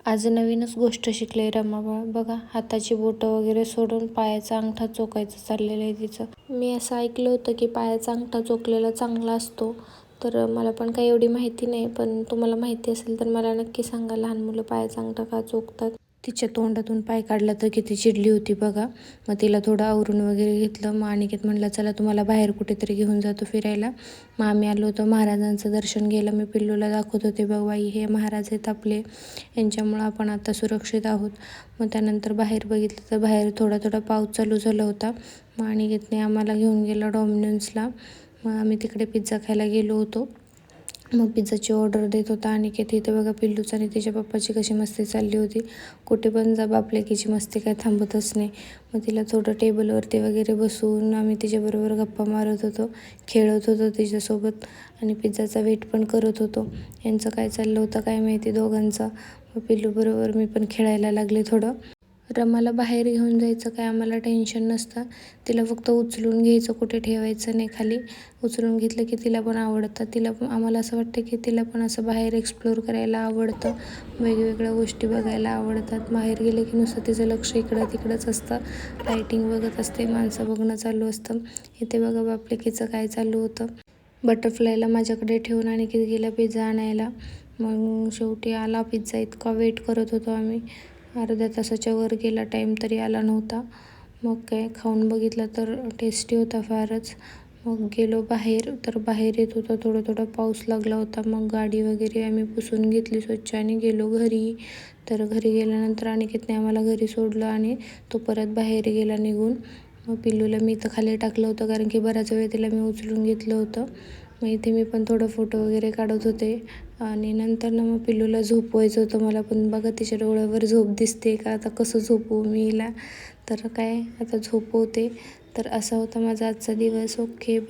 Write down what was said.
आज नवीनच गोष्ट शिकले रमाबाळ. बघा, हाताची बोटं वगैरे सोडून पायाचा अंगठा चोखायचं चाललेलं आहे तिचं. मी असं ऐकलं होतं की पायाचा अंगठा चोखलेला चांगला असतो. तर मला पण काही एवढी माहिती नाही, पण तुम्हाला माहिती असेल तर मला नक्की सांगा, लहान मुलं पायाचा अंगठा का चोखतात. तिच्या तोंडातून पाय काढला तर किती चिडली होती बघा. मग तिला थोडं आवरून वगैरे घेतलं. मग अनिकेत म्हटलं, चला तुम्हाला बाहेर कुठेतरी घेऊन जातो फिरायला. मग आम्ही आलो होतो महाराजांचं दर्शन घ्यायला. मी पिल्लूला दाखवत होते, बघ बाई, हे महाराज आहेत आपले, यांच्यामुळं आपण आता सुरक्षित आहोत. मग त्यानंतर बाहेर बघितलं तर बाहेर थोडा थोडा पाऊस चालू झाला होता. मग अनिकेतने आम्हाला घेऊन गेला डॉमिनोन्सला. मग आम्ही तिकडे पिझ्झा खायला गेलो होतो. मग पिझ्झाची ऑर्डर देत होता अनिकेत. इथं बघा पिल्लूच आणि तिच्या पप्पाची कशी मस्ती चालली होती. कुठे पण जा, बापलेकीची मस्ती काय थांबतच नाही. मग तिला थोडं टेबलवरती वगैरे बसून आम्ही तिच्याबरोबर गप्पा मारत होतो, खेळत होतो तिच्यासोबत आणि पिझ्झाचा वेट पण करत होतो. यांचं काय चाललं होतं काय माहिती दोघांचं. मग पिल्लूबरोबर मी पण खेळायला लागले थोडं. रमाला बाहेर घेऊन जायचं काय आम्हाला टेन्शन नसतं. तिला फक्त उचलून घ्यायचं, कुठे ठेवायचं नाही खाली. उचलून घेतलं की तिला पण आवडतं. तिला पण, आम्हाला असं वाटतं की तिला पण असं बाहेर एक्सप्लोर करायला आवडतं, वेगवेगळ्या गोष्टी बघायला आवडतात. बाहेर गेले की नुसतं तिचं लक्ष इकडं तिकडंच असतं. लाईटिंग बघत असते, माणसं बघणं चालू असतं. इथे बघा बापलेकीचं काय चालू होतं. बटरफ्लायला माझ्याकडे ठेवून आणि किती गेला पिझ्झा आणायला. मग शेवटी आला पिझ्झा. इतका वेट करत होतो आम्ही, अर्ध्या तासाच्या वर गेला टाईम तरी आला नव्हता. मग काय खाऊन बघितलं तर टेस्टी होता फारच. मग गेलो बाहेर, तर बाहेर येत होता थोडं थोडा पाऊस लागला होता. मग गाडी वगैरे आम्ही पुसून घेतली स्वच्छ आणि गेलो घरी. तर घरी गेल्यानंतर अनिकेतने आम्हाला घरी सोडलं आणि तो परत बाहेर गेला निघून. मग पिल्लूला मी इथं खाली टाकलं होतं, कारण की बराच वेळ तिला मी उचलून घेतलं होतं. मग इथे मी पण थोडं फोटो वगैरे काढत होते आणि नंतर ना मग पिल्लूला झोपवायचं होतं मला. पण बघा तिच्या डोळ्यावर झोप दिसते का, आता कसं झोपवू मी हिला. तर काय आता झोपवते. तर असा होता माझा आजचा दिवस. Okay, bye.